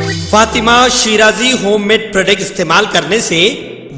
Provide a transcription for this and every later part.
Fatima Shirazi homemade product इस्तेमाल करने से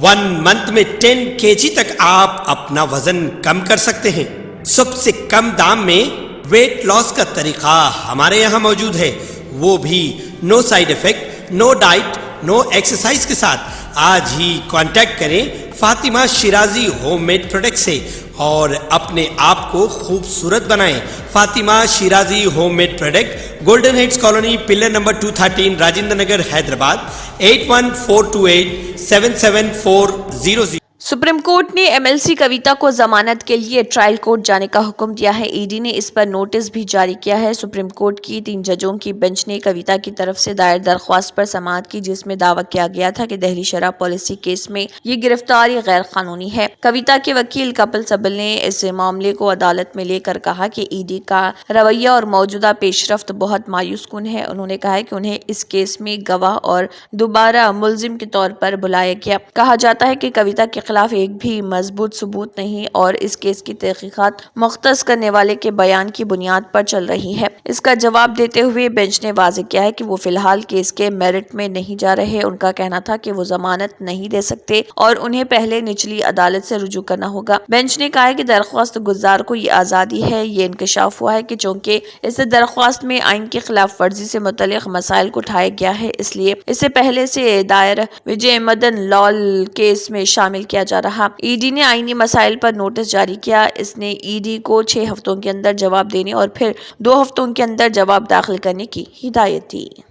1 मंथ में 10 kg तक आप अपना वजन कम कर सकते हैं। सबसे कम दाम में वेट लॉस का तरीका हमारे यहाँ मौजूद है, वो भी no side effect, no diet, no exercise के साथ। आज ही कांटेक्ट करें फातिमा शिराजी होममेड प्रोडक्ट से और अपने आप को खूबसूरत बनाएं। Fatima Shirazi homemade product, golden heads colony, pillar number 213, Rajendra Nagar, Hyderabad 8142877400। Supreme court ने एमएलसी कविता को जमानत के लिए ट्रायल कोर्ट जाने का हुक्म दिया है। ईडी ने इस पर नोटिस भी जारी किया है। सुप्रीम कोर्ट की 3 जजों की बेंच ने कविता की तरफ से दायर दरख्वास्त पर समाअत की, जिसमें दावा किया गया था कि दिल्ली शराब पॉलिसी केस में ये गिरफ्तारी गैर कानूनी है। कविता के वकील कपिल सिब्बल ने इस मामले को अदालत में लेकर कहा कि ईडी का रवैया और मौजूदा पेशरफ्त बहुत मायूस कुन है। उन्होंने कहा है कि उन्हें इस केस में गवाह और दोबारा मुलजिम के तौर पर बुलाया गया। कहा जाता है कि कविता के खिलाफ एक भी मजबूत सबूत नहीं और इस केस की तहकीकात मुख्तस करने वाले के बयान की बुनियाद पर चल रही है। इसका जवाब देते हुए बेंच ने वाज़ेह किया है कि वो फिलहाल केस के मेरिट में नहीं जा रहे। उनका कहना था कि वो जमानत नहीं दे सकते और उन्हें पहले निचली अदालत से रुजू करना होगा। बेंच ने कहा है कि दरख्वास्त गुजार को ये आज़ादी है। ये इंकशाफ हुआ है कि चूंकि इस दरख्वास्त में आइन की खिलाफ वर्जी से मुतल्लिक मसाइल को उठाया गया है, इसलिए इसे पहले से दायर विजय मदन लॉल केस में शामिल किया जा रहा। ईडी ने आईनी मसाइल पर नोटिस जारी किया। इसने ईडी को 6 हफ्तों के अंदर जवाब देने और फिर 2 हफ्तों के अंदर जवाब दाखिल करने की हिदायत दी।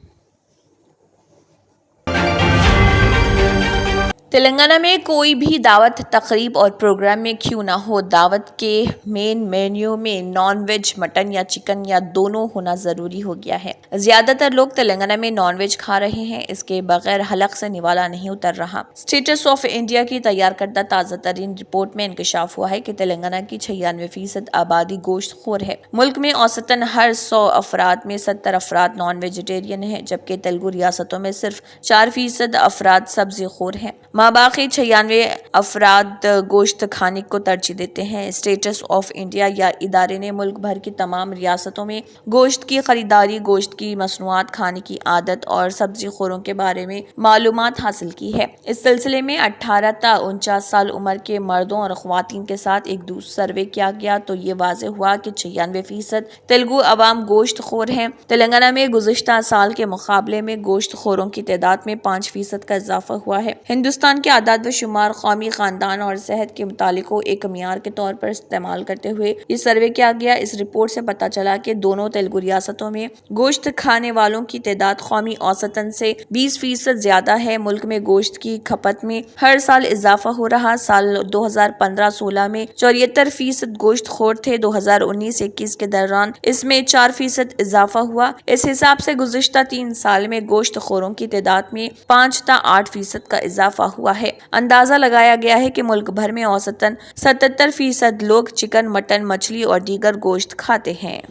तेलंगाना में कोई भी दावत, तकरीब और प्रोग्राम में क्यों ना हो, दावत के मेन मेन्यू में नॉन वेज, मटन या चिकन या दोनों होना जरूरी हो गया है। ज्यादातर लोग तेलंगाना में नॉन वेज खा रहे हैं, इसके बगैर हलक से निवाला नहीं उतर रहा। स्टेटस ऑफ इंडिया की तैयार करदा ताज़ा तरीन रिपोर्ट में इंकशाफ हुआ है कि तेलंगाना की 96% आबादी गोश्त खोर है। मुल्क में औसतन हर 100 अफराद में 70 अफराद नॉन वेजिटेरियन है, जबकि तेलुगु रियासतों में सिर्फ 4% अफराद सब्जी खोर हैं। बाकी 96 अफराद गोश्त खाने को तरजीह देते हैं। स्टेटस ऑफ इंडिया या इदारे ने मुल्क भर की तमाम रियासतों में गोश्त की खरीदारी, गोश्त की मसनूआत खाने की आदत और सब्जी खोरों के बारे में मालूमात हासिल की है। इस सिलसिले में 18 ता 49 साल उम्र के मर्दों और ख्वातीन के साथ एक दूसरा सर्वे किया गया तो ये वाज़ेह हुआ कि 96% तेलुगु अवाम गोश्त खोर हैं। तेलंगाना में गुज़िश्ता साल के मुकाबले में गोश्त खोरों की तादाद में 5% का इजाफा हुआ है। हिंदुस्तान के आदाद व शुमार कौमी खानदान और सेहत के मुतालिक को एक मियार के तौर पर इस्तेमाल करते हुए ये सर्वे किया गया। इस रिपोर्ट से पता चला कि दोनों तेलुगु रियासतों में गोश्त खाने वालों की तादाद कौमी औसतन से 20% ज्यादा है। मुल्क में गोश्त की खपत में हर साल इजाफा हो रहा। साल 2015-16 में 74% गोश्त खोर थे। 2019-21 के दौरान इसमें 4% इजाफा हुआ। इस हिसाब से गुज़िश्ता 3 साल में गोश्त खोरों की तादाद में 5 ता 8% का इजाफा हुआ है। अंदाजा लगाया गया है कि मुल्क भर में औसतन 77% लोग चिकन, मटन, मछली और दीगर गोश्त खाते हैं।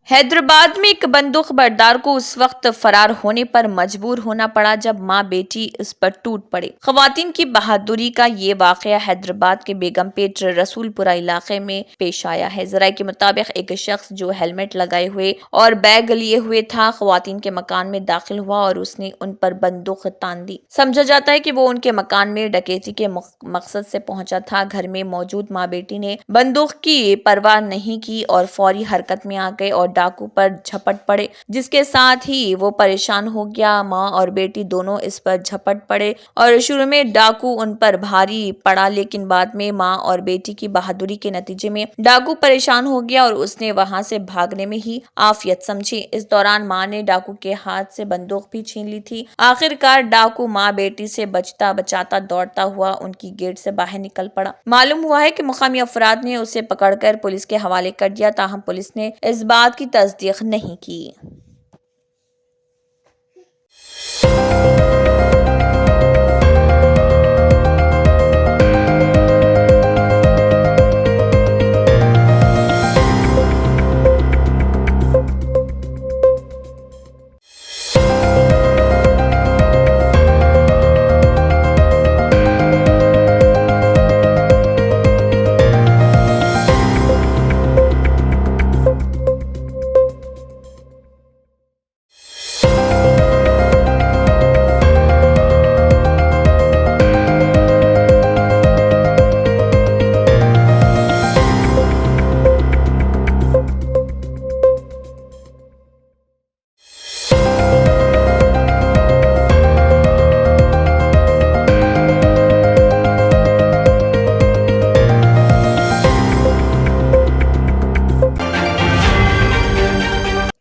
हैदराबाद में एक बंदूक बरदार को उस वक्त फरार होने पर मजबूर होना पड़ा जब माँ बेटी इस पर टूट पड़े। खवातीन की बहादुरी का ये वाकया हैदराबाद के बेगमपेट रसूलपुरा इलाके में पेश आया है। जराये के मुताबिक एक शख्स जो हेलमेट लगाए हुए और बैग लिए हुए था, खवातीन के मकान में दाखिल हुआ और उसने उन पर बंदूक तान दी। समझा जाता है कि वो उनके मकान में डकैती के मकसद से पहुंचा था। घर में मौजूद माँ बेटी ने बंदूक की परवाह नहीं की और फौरी हरकत में आ गए और डाकू पर झपट पड़े, जिसके साथ ही वो परेशान हो गया। माँ और बेटी दोनों इस पर झपट पड़े और शुरू में डाकू उन पर भारी पड़ा, लेकिन बाद में माँ और बेटी की बहादुरी के नतीजे में डाकू परेशान हो गया और उसने वहां से भागने में ही आफियत समझी। इस दौरान माँ ने डाकू के हाथ से बंदूक भी छीन ली थी। आखिरकार डाकू माँ बेटी से बचता बचाता दौड़ता हुआ उनकी गेट से बाहर निकल पड़ा। मालूम हुआ है कि मुकामी अफराद ने उसे पकड़कर पुलिस के हवाले कर दिया, ताहम पुलिस ने इस बात की तस्दीक नहीं की।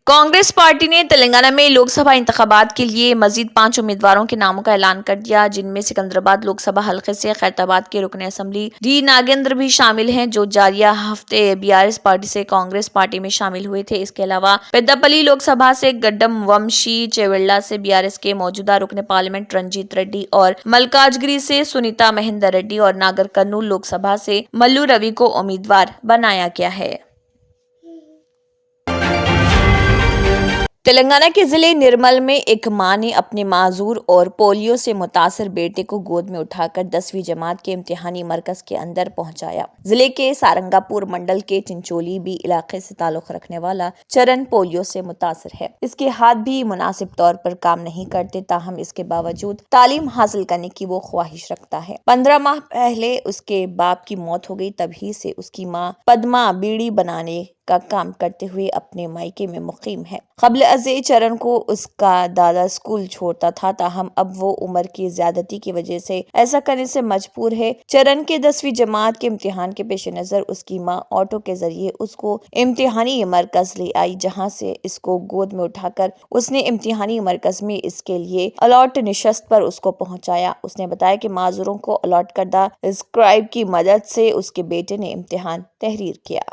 कांग्रेस पार्टी ने तेलंगाना में लोकसभा इंतखाबात के लिए मजीद 5 उम्मीदवारों के नामों का ऐलान कर दिया, जिनमें सिकंदराबाद लोकसभा हलके से खैरताबाद के रुकन असेंबली डी नागेंद्र भी शामिल हैं, जो जारिया हफ्ते बीआरएस पार्टी से कांग्रेस पार्टी में शामिल हुए थे। इसके अलावा पेद्दापल्ली लोकसभा से गड्डम वंशी, चेवेल्ला से बीआरएस के मौजूदा रुकन पार्लियामेंट रंजीत रेड्डी और मल्काजगिरी से सुनीता महेंदर रेड्डी और नागर कर्नूल लोकसभा से मल्लू रवि को उम्मीदवार बनाया गया है। तेलंगाना के जिले निर्मल में एक मां ने अपने माजूर और पोलियो से मुतासर बेटे को गोद में उठाकर 10वीं जमात के इम्तिहानी मरकज के अंदर पहुंचाया। जिले के सारंगापुर मंडल के चिंचोली बी इलाके से ताल्लुक रखने वाला चरण पोलियो से मुतासर है। इसके हाथ भी मुनासिब तौर पर काम नहीं करते, ताहम इसके बावजूद तालीम हासिल करने की वो ख्वाहिश रखता है। 15 माह पहले उसके बाप की मौत हो गई, तभी से उसकी मां पद्मा बीड़ी बनाने का काम करते हुए अपने मायके में मुकीम है। कबल अज़े चरण को उसका दादा स्कूल छोड़ता था, ताहम अब वो उम्र की ज्यादती की वजह से ऐसा करने से मजबूर है। चरण के 10वीं जमात के इम्तिहान के पेश नजर उसकी मां ऑटो के जरिए उसको इम्तिहानी मरकज ले आई, जहां से इसको गोद में उठाकर उसने इम्तिहानी मरकज में इसके लिए अलॉट निशस्त पर उसको पहुंचाया। उसने बताया कि माजूरों को अलॉट करदा स्क्राइब की मदद से उसके बेटे ने इम्तिहान तहरीर किया।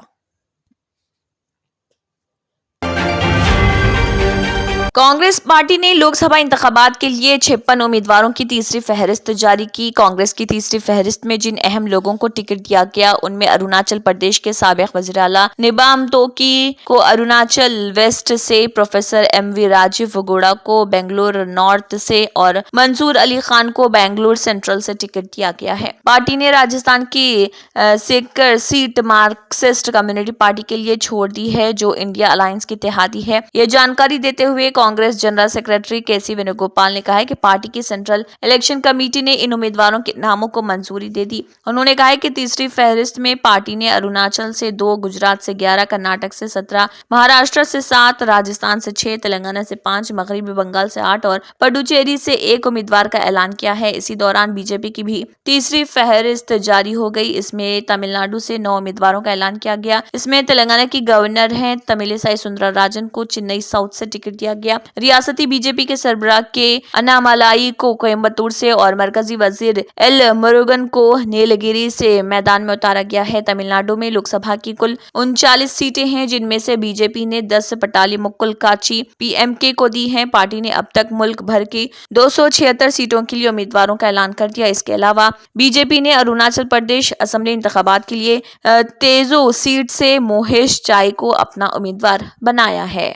कांग्रेस पार्टी ने लोकसभा इंतखाबात के लिए 56 उम्मीदवारों की तीसरी फहरिस्त जारी की। कांग्रेस की तीसरी फहरिस्त में जिन अहम लोगों को टिकट दिया गया, उनमें अरुणाचल प्रदेश के साबिक वज़ीर आला निबाम तोकी को अरुणाचल वेस्ट से, प्रोफेसर एमवी राजीव वगोड़ा को बेंगलुरु नॉर्थ से और मंसूर अली खान को बेंगलुरु सेंट्रल से टिकट दिया गया है। पार्टी ने राजस्थान की Sikar seat Marxist community party के लिए छोड़ दी है, जो इंडिया अलायंस की इत्तेहादी है। ये जानकारी देते हुए कांग्रेस जनरल सेक्रेटरी केसी वेणुगोपाल ने कहा है कि पार्टी की सेंट्रल इलेक्शन कमेटी ने इन उम्मीदवारों के नामों को मंजूरी दे दी। उन्होंने कहा है कि तीसरी फहरिस्त में पार्टी ने अरुणाचल से 2, गुजरात से 11, कर्नाटक से 17, महाराष्ट्र से 7, राजस्थान से 6, तेलंगाना से 5, मगरबी बंगाल से 8 और पुडुचेरी से 1 उम्मीदवार का ऐलान किया है। इसी दौरान बीजेपी की भी तीसरी फहरिस्त जारी हो गई। इसमें तमिलनाडु से 9 उम्मीदवारों का ऐलान किया गया। इसमें तेलंगाना की गवर्नर हैं तमिलिसाई सुंदरराजन को चेन्नई साउथ से टिकट दिया गया। रियासती बीजेपी के सरबराह के अन्नामलाई को कोयम्बतूर से और मरकजी वजीर एल मुरुगन को नीलगिरी से मैदान में उतारा गया है। तमिलनाडु में लोकसभा की कुल 39 सीटें हैं, जिनमें से बीजेपी ने 10 पटाली मुक्कुल काची पीएमके को दी हैं। पार्टी ने अब तक मुल्क भर की 276 सीटों के लिए उम्मीदवारों का ऐलान कर दिया। इसके अलावा बीजेपी ने अरुणाचल प्रदेश असेंबली इंतखाबात के लिए तेजो सीट से मोहेश चाई को अपना उम्मीदवार बनाया है।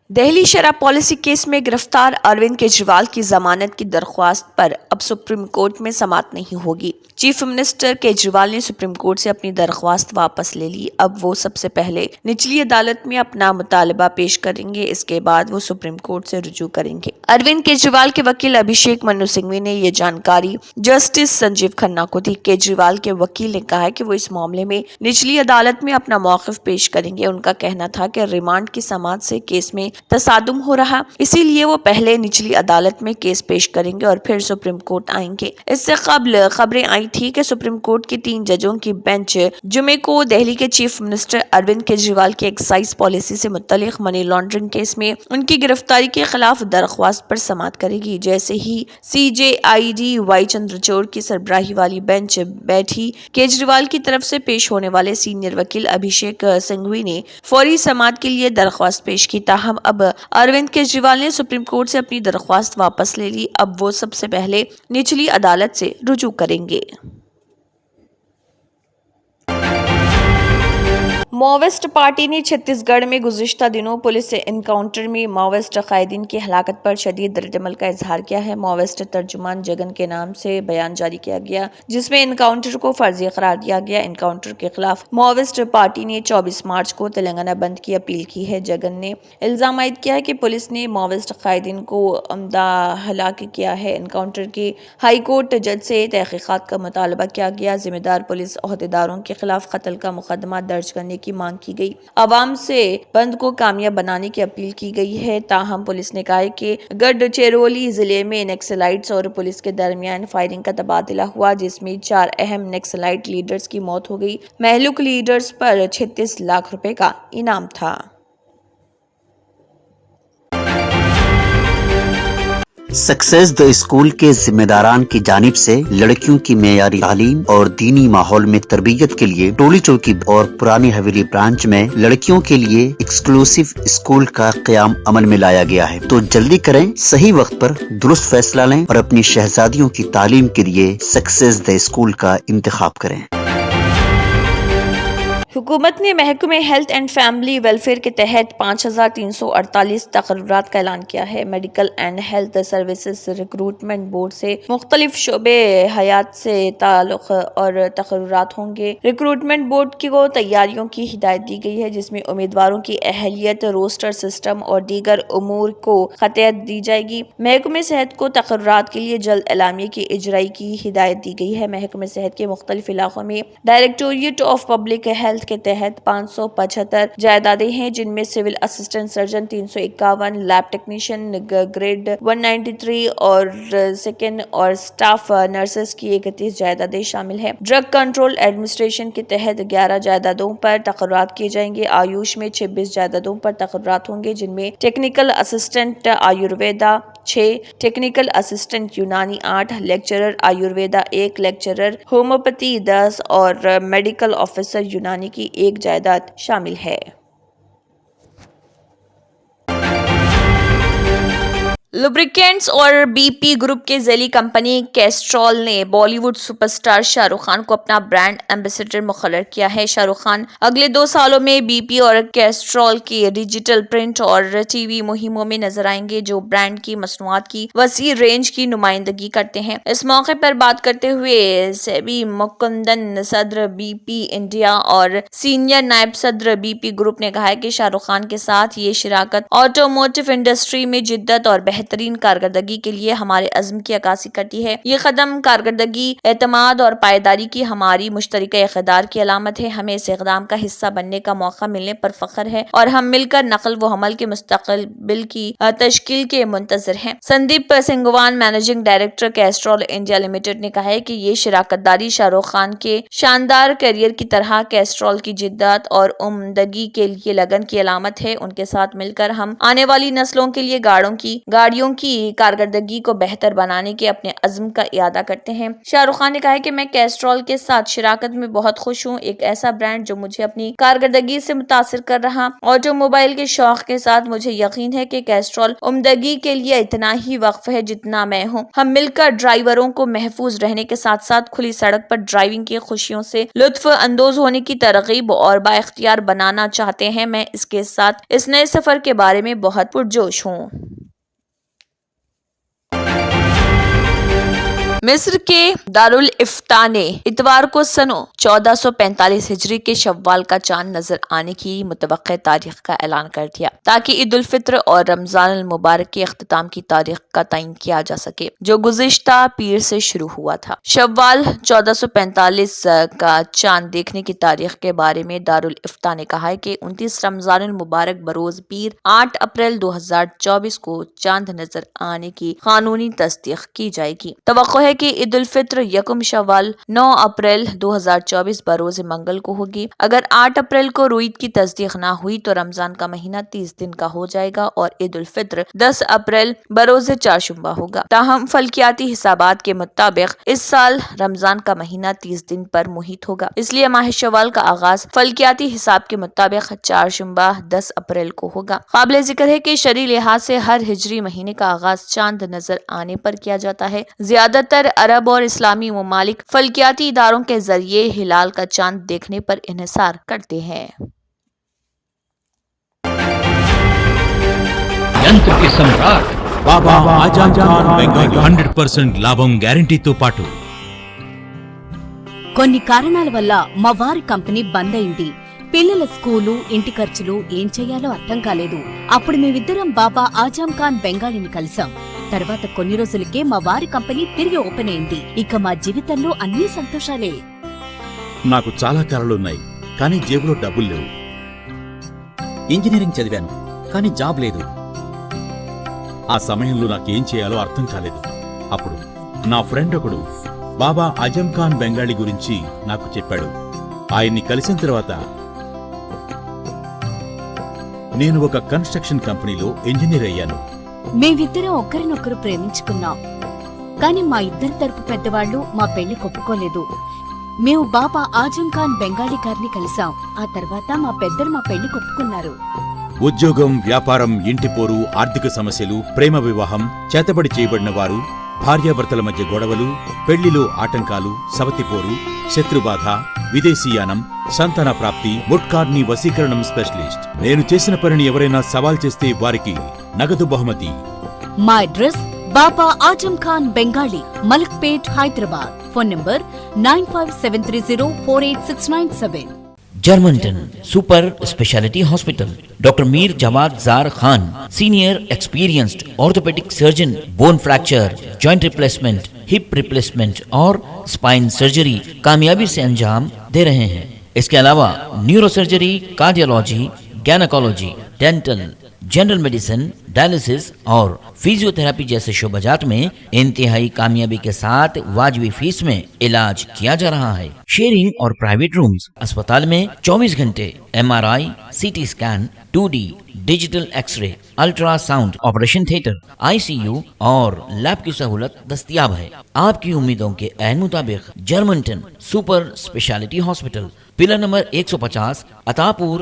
दिल्ली शराब पॉलिसी केस में गिरफ्तार अरविंद केजरीवाल की जमानत की दरख्वास्त पर अब सुप्रीम कोर्ट में समाअत नहीं होगी। चीफ मिनिस्टर केजरीवाल ने सुप्रीम कोर्ट से अपनी दरख्वास्त वापस ले ली। अब वो सबसे पहले निचली अदालत में अपना मुतालबा पेश करेंगे, इसके बाद वो सुप्रीम कोर्ट से रुजू करेंगे। अरविंद केजरीवाल के वकील अभिषेक मनु सिंघवी ने ये जानकारी जस्टिस संजीव खन्ना को दी। केजरीवाल के वकील ने कहा है कि वो इस मामले में निचली अदालत में अपना मौक़िफ़ पेश करेंगे। उनका कहना था कि रिमांड की समाअत से केस में तसादुम हो रहा, इसीलिए वो पहले निचली अदालत में केस पेश करेंगे और फिर सुप्रीम कोर्ट आएंगे। इससे कबल खबरें आई थी कि सुप्रीम कोर्ट की 3 जजों की बेंच जुमे को दिल्ली के चीफ मिनिस्टर अरविंद केजरीवाल की एक्साइज पॉलिसी से मुत्तलिक मनी लॉन्ड्रिंग केस में उनकी गिरफ्तारी के खिलाफ दरख्वास्त पर समाअत करेगी। जैसे ही CJID वाई चंद्रचूड़ की सरबराही वाली बेंच बैठी, केजरीवाल की तरफ से पेश होने वाले सीनियर वकील अभिषेक सिंघवी ने फौरी समाअत के लिए दरख्वास्त पेश की। ताहम अब अरविंद केजरीवाल ने सुप्रीम कोर्ट से अपनी दरख्वास्त वापस ले ली। अब वो सबसे पहले निचली अदालत से रुजू करेंगे। माओवादिस्ट पार्टी ने छत्तीसगढ़ में गुज़िश्ता दिनों पुलिस से एनकाउंटर में माओवादिस्ट कायदीन की हलाकत पर शदीद रद्दअमल का इजहार किया है। माओवादिस्ट तर्जुमान जगन के नाम से बयान जारी किया गया, जिसमें एनकाउंटर को फर्जी करार दिया गया। एनकाउंटर के खिलाफ माओवादिस्ट पार्टी ने 24 मार्च को तेलंगाना बंद की अपील की है। जगन ने इल्जाम आयद किया है कि पुलिस ने माओवादिस्ट कायदीन को अमदा हलाक किया है। एनकाउंटर की हाई कोर्ट जज से तहकीकात का मुतालबा किया गया। जिम्मेदार पुलिस अहदेदारों के खिलाफ कत्ल का मुकदमा दर्ज करने की मांग की गई। आवाम से बंद को कामयाब बनाने की अपील की गई है। ताहम पुलिस ने कहा है कि गढ़चिरौली जिले में नक्सलाइट्स और पुलिस के दरमियान फायरिंग का तबादला हुआ, जिसमें 4 अहम नक्सलाइट लीडर्स की मौत हो गई। महलूक लीडर्स पर 36 लाख रुपए का इनाम था। सक्सेस द स्कूल के जिम्मेदारान की जानिब से लड़कियों की मेयारी तालीम और दीनी माहौल में तरबियत के लिए टोली चौकी और पुरानी हवेली ब्रांच में लड़कियों के लिए एक्सक्लूसिव स्कूल का क़याम अमल में लाया गया है। तो जल्दी करें, सही वक्त पर दुरुस्त फैसला लें और अपनी शहजादियों की तालीम के लिए सक्सेस द स्कूल का इंतखाब करें। हुकूमत ने महकमे हेल्थ एंड फैमिली वेलफेयर के तहत 5348 तकर्रुरात का ऐलान किया है। Medical and health services recruitment board से मुख्तलिफ शोबे हयात से ताल्लुक़ और तकर्रुरात होंगे। रिक्रूटमेंट बोर्ड को तैयारियों की हिदायत दी गई है, जिसमें उम्मीदवारों की अहलियत, रोस्टर सिस्टम और दीगर उमूर को खतियत दी जाएगी। महकमे सेहत को तकर्रुरात के लिए जल्द एलामिया की इजराई की हिदायत दी गई है। महकमे सेहत के मुख्तलिफ इलाकों में डायरेक्टोरेट ऑफ पब्लिक हेल्थ के तहत 575 जायदादें हैं, जिनमें civil assistant surgeon 351, lab technician grade 193 और सेकेंड और स्टाफ नर्सेस की 31 जायदादें शामिल है। ड्रग कंट्रोल एडमिनिस्ट्रेशन के तहत 11 जायदादों पर तकर्रुरात किए जाएंगे। आयुष में 26 जायदादों पर तकर्रुरात होंगे, जिनमें technical assistant Ayurveda 6, technical assistant यूनानी 8, लेक्चरर आयुर्वेदा 1, लेक्चरर होम्योपैथी 10 और मेडिकल ऑफिसर यूनानी की 1 जायदाद शामिल है। लुब्रिकेंट्स और बीपी ग्रुप के ज़ेली कंपनी कैस्ट्रॉल ने बॉलीवुड सुपरस्टार शाहरुख खान को अपना ब्रांड एम्बेसडर मुकर्रर किया है। शाहरुख खान अगले 2 सालों में बीपी और कैस्ट्रॉल की डिजिटल, प्रिंट और टीवी मुहिमों में नजर आएंगे, जो ब्रांड की मसनूआत की वसी रेंज की नुमाइंदगी करते हैं। इस मौके पर बात करते हुए सेबी मुकुंदन, सदर बीपी इंडिया और सीनियर नायब सदर बीपी ग्रुप ने कहा है कि शाहरुख खान के साथ ये शराकत ऑटोमोटिव इंडस्ट्री में जिद्दत और बेहतरीन कारकर्दगी के लिए हमारे अज़्म की अक्कासी करती है। ये कदम कारकर्दगी, एतमाद और पायदारी की हमारी मुश्तरका इक़दार की अलामत है। हमें इस इक़दाम का हिस्सा बनने का मौका मिलने पर फख्र है और हम मिलकर नक़ल व हमल के मुस्तक़बिल की तश्कील के मुंतज़िर हैं। Sandeep Singhvan, managing director Castrol India limited ने कहा है कि ये शराकतदारी शाहरुख खान के शानदार करियर की तरह कैस्ट्रॉल की जिद्दत और उम्दगी के लिए लगन की अलामत है। उनके साथ मिलकर हम आने वाली नस्लों के लिए गाड़ियों की कारकर्दगी को बेहतर बनाने के अपने अज़्म का इरादा करते हैं। शाहरुख खान ने कहा है कि मैं कैस्ट्रॉल के साथ शराकत में बहुत खुश हूँ। एक ऐसा ब्रांड जो मुझे अपनी कारकर्दगी से मुतासिर कर रहा। ऑटोमोबाइल के शौक के साथ मुझे यकीन है कि कैस्ट्रॉल उम्दगी के लिए इतना ही वक्फ है जितना मैं हूँ। हम मिलकर ड्राइवरों को महफूज रहने के साथ साथ खुली सड़क पर ड्राइविंग की खुशियों से लुत्फ अंदोज होने की तरगीब और बाइख्तियार बनाना चाहते हैं। मैं इसके साथ इस नए सफर के बारे में बहुत पुरजोश हूँ। मिस्र के दारुल इफ्ता ने इतवार को सनो 1445 हिजरी के शव्वाल का चांद नजर आने की मुतवक्किह तारीख का ऐलान कर दिया, ताकि ईद उल फित्र और रमजान अल मुबारक के इख्तिताम की तारीख का तयन किया जा सके, जो गुज़िश्ता पीर से शुरू हुआ था। शव्वाल 1445 का चांद देखने की तारीख के बारे में दारुल इफ्ता ने कहा है कि 29 रमजान अल मुबारक बरोज पीर 8 अप्रैल 2024 को चांद नजर आने की कानूनी तस्दीक की जाएगी। तवक्को है कि ईद उल फित्र यकम शव्वाल 9 अप्रैल 2024 बरोज मंगल को होगी। अगर 8 अप्रैल को रुईद की तस्दीक ना हुई तो रमजान का महीना 30 दिन का हो जाएगा और ईद उल फित्र 10 अप्रैल बरोज चारशुम्बा होगा। ताहम फल्कियाती हिसाबात के मुताबिक इस साल रमजान का महीना 30 दिन पर मुहित होगा, इसलिए माह शव्वाल का आगाज फल्कियाती हिसाब के मुताबिक चारशुम्बा 10 अप्रैल को होगा। काबिल जिक्र है कि शरई लिहाज से हर हिजरी महीने का आगाज चांद नजर आने पर किया जाता है। ज्यादातर अरब और इस्लामी ममालिक फल्कियाती इदारों के जरिए हिलाल का चांद देखने पर इन्हिसार करते हैं। यंत्र के सम्राट बाबा आजम खान బెంగాలీ 100% లాభం గ్యారెంటీతో పాటు కొన్ని కారణాల వల్ల మా వారి కంపెనీ బంద్ అయింది. పిల్లల స్కూలు, ఇంటి ఖర్చులు ఏం చేయాలో అర్థం కాలేదు. అప్పుడు మేమిద్దరం బాబా ఆజం ఖాన్ బెంగాలీని కలిసాం. తర్వాత కొన్ని రోజులకే మా వారి కంపెనీ తిరిగి ఓపెన్ అయింది. ఇక మా జీవితంలో అన్ని సంతోషాలే. నాకు చాలా కలలున్నాయి, కానీ జేబులో డబ్బులు లేవు. ఇంజనీరింగ్ చదివాను, కానీ జాబ్ లేదు. ఆ సమయంలో నాకేం చేయాలో అర్థం కాలేదు. అప్పుడు నా ఫ్రెండ్ ఒకడు బాబా అజం ఖాన్ బెంగాలీ గురించి నాకు చెప్పాడు. ఆయన్ని కలిసిన తర్వాత నేను ఒక కన్స్ట్రక్షన్ కంపెనీలో ఇంజనీర్ అయ్యాను. మేమిద్దరం ఒకరినొకరు ప్రేమించుకున్నాం. కానీ మా ఇద్దరి తరపు పెద్దవాళ్లు మా పెళ్లి ఒప్పుకోలేదు. మేము బాబా ఆజం ఖాన్ బెంగాలీ గారిని కలిసాం. ఆ తర్వాత మా పెద్దలు మా పెళ్లి ఒప్పుకున్నారు. ఉద్యోగం, వ్యాపారం, ఇంటిపోరు, ఆర్థిక సమస్యలు, ప్రేమ వివాహం, చేతబడి చేయబడిన వారు, భార్యాభర్తల మధ్య గొడవలు, పెళ్లిలో ఆటంకాలు, సవతిపోరు, శత్రుబాధ, విదేశీయానం, సంతాన ప్రాప్తి, ముట్కార్ని వశీకరణం స్పెషలిస్ట్. నేను చేసిన పనిని ఎవరైనా సవాల్ చేస్తే వారికి నగదు బహుమతి. మా అడ్రస్ బాబా ఆజం ఖాన్ బెంగాలీ, మలక్పేట్, హైదరాబాద్. Phone number 9573048697. जर्मनटन super speciality hospital, doctor Mir Jawad जार Khan, senior experienced orthopaedic surgeon, bone fracture, joint replacement, hip replacement और स्पाइन सर्जरी कामयाबी से अंजाम दे रहे हैं. इसके अलावा neuro surgery, cardiology, gynaecology, dental, general medicine, dialysis और फिजियोथेरेपी जैसे शोबाजात में इंतहाई कामयाबी के साथ वाजबी फीस में इलाज किया जा रहा है. शेयरिंग और प्राइवेट रूम्स. अस्पताल में 24 घंटे MRI, CT scan, 2D digital X ray, ultrasound, operation theatre, ICU और लैब की सहूलत दस्तयाब है. आपकी उम्मीदों के ऐन मुताबिक Germanten super speciality hospital, pillar number 150, Attapur,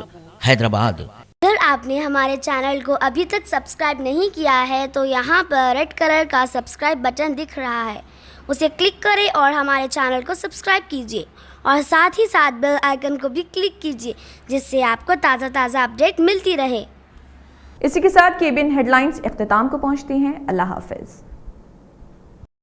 Hyderabad. अगर आपने हमारे चैनल को अभी तक सब्सक्राइब नहीं किया है तो यहाँ पर रेड कलर का सब्सक्राइब बटन दिख रहा है, उसे क्लिक करें और हमारे चैनल को सब्सक्राइब कीजिए और साथ ही साथ बेल आइकन को भी क्लिक कीजिए, जिससे आपको ताज़ा अपडेट मिलती रहे. इसी के साथ केबिन हेडलाइंस इख्तिताम को पहुँचती हैं. अल्लाह हाफिज़.